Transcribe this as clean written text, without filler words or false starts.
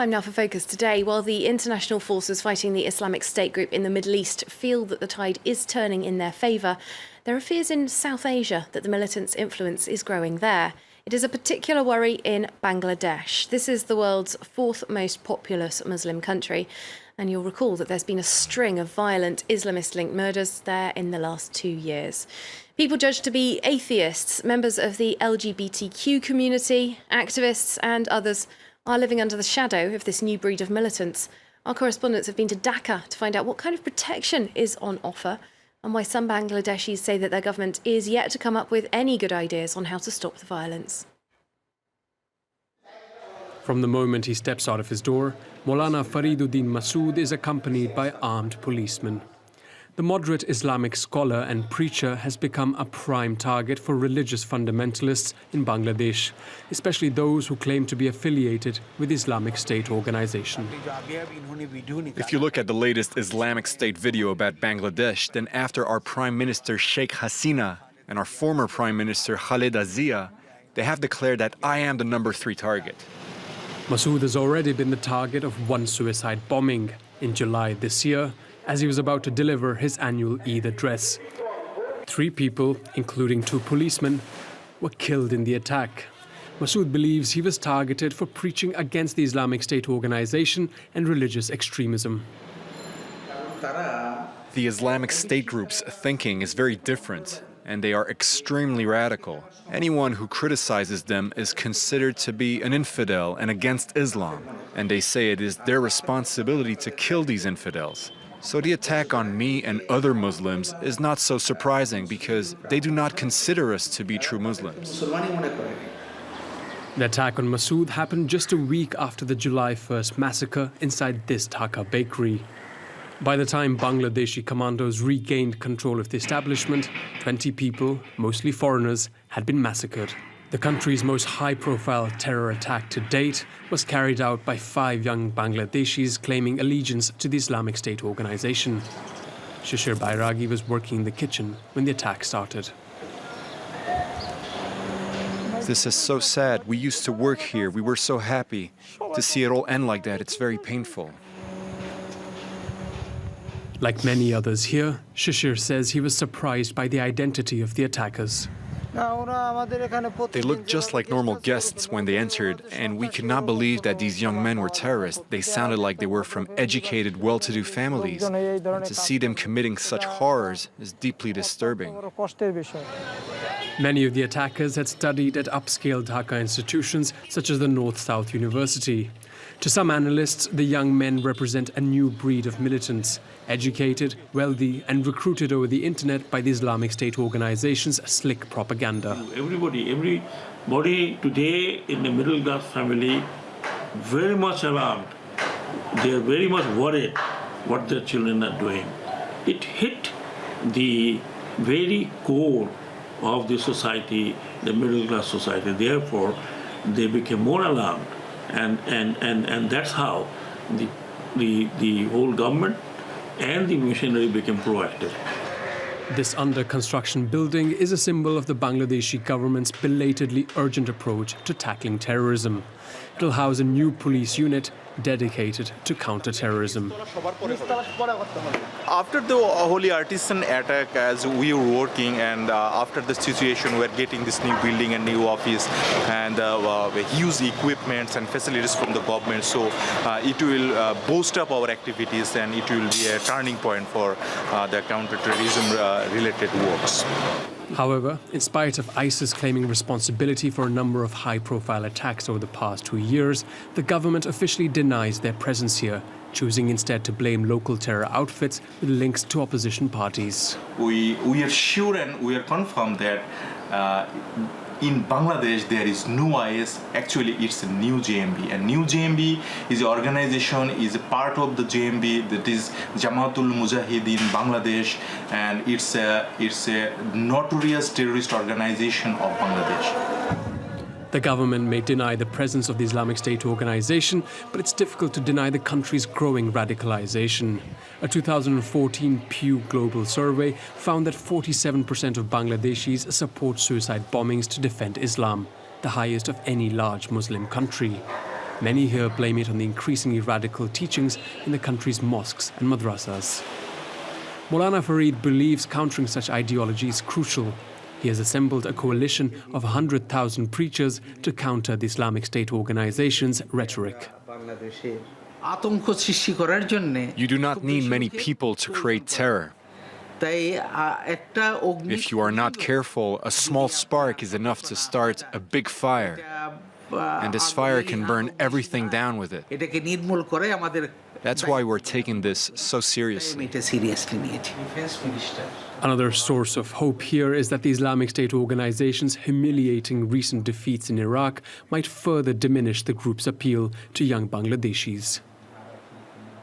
Time now for Focus Today. While the international forces fighting the Islamic State group in the Middle East feel that the tide is turning in their favour, there are fears in South Asia that the militants' influence is growing there. It is a particular worry in Bangladesh. This is the world's fourth most populous Muslim country. And you'll recall that there's been a string of violent Islamist-linked murders there in the last 2 years. People judged to be atheists, members of the LGBTQ community, activists and others are living under the shadow of this new breed of militants. Our correspondents have been to Dhaka to find out what kind of protection is on offer and why some Bangladeshis say that their government is yet to come up with any good ideas on how to stop the violence. From the moment he steps out of his door, Maulana Fariduddin Masood is accompanied by armed policemen. The moderate Islamic scholar and preacher has become a prime target for religious fundamentalists in Bangladesh, especially those who claim to be affiliated with Islamic State organization. If you look at the latest Islamic State video about Bangladesh, then after our Prime Minister Sheikh Hasina and our former Prime Minister Khaleda Zia, they have declared that I am the number 3 target. Masood has already been the target of one suicide bombing in July this year, as he was about to deliver his annual Eid address. 3 people, including 2 policemen, were killed in the attack. Masood believes he was targeted for preaching against the Islamic State organization and religious extremism. The Islamic State group's thinking is very different, and they are extremely radical. Anyone who criticizes them is considered to be an infidel and against Islam, and they say it is their responsibility to kill these infidels. So the attack on me and other Muslims is not so surprising because they do not consider us to be true Muslims. The attack on Masood happened just a week after the July 1st massacre inside this Dhaka bakery. By the time Bangladeshi commandos regained control of the establishment, 20 people, mostly foreigners, had been massacred. The country's most high-profile terror attack to date was carried out by 5 young Bangladeshis claiming allegiance to the Islamic State organization. Shishir Bairagi was working in the kitchen when the attack started. This is so sad. We used to work here. We were so happy. To see it all end like that, it's very painful. Like many others here, Shishir says he was surprised by the identity of the attackers. They looked just like normal guests when they entered, and we could not believe that these young men were terrorists. They sounded like they were from educated, well-to-do families. And to see them committing such horrors is deeply disturbing. Many of the attackers had studied at upscale Dhaka institutions such as the North-South University. To some analysts, the young men represent a new breed of militants, educated, wealthy and recruited over the internet by the Islamic State organization's slick propaganda. Everybody today in the middle class family very much alarmed. They are very much worried what their children are doing. It hit the very core of the society, the middle class society. Therefore, they became more alarmed. And that's how the whole government and the missionary became proactive. This under-construction building is a symbol of the Bangladeshi government's belatedly urgent approach to tackling terrorism. It'll house a new police unit dedicated to counter-terrorism. After the Holy Artisan attack, as we were working, and after the situation, we're getting this new building and new office and huge equipments and facilities from the government. So it will boost up our activities, and it will be a turning point for the counter-terrorism related works. However, in spite of ISIS claiming responsibility for a number of high-profile attacks over the past 2 years, the government officially denies their presence here, choosing instead to blame local terror outfits with links to opposition parties. We are sure and we are confirmed that in Bangladesh there is no IS. Actually, it's a new JMB. And new JMB is an organization, is a part of the JMB that is Jamaatul Mujahideen Bangladesh, and it's a notorious terrorist organization of Bangladesh. The government may deny the presence of the Islamic State organization, but it's difficult to deny the country's growing radicalization. A 2014 Pew Global survey found that 47% of Bangladeshis support suicide bombings to defend Islam, the highest of any large Muslim country. Many here blame it on the increasingly radical teachings in the country's mosques and madrasas. Maulana Farid believes countering such ideology is crucial. He has assembled a coalition of 100,000 preachers to counter the Islamic State organization's rhetoric. You do not need many people to create terror. If you are not careful, a small spark is enough to start a big fire. And this fire can burn everything down with it. That's why we're taking this so seriously. Another source of hope here is that the Islamic State organization's humiliating recent defeats in Iraq might further diminish the group's appeal to young Bangladeshis.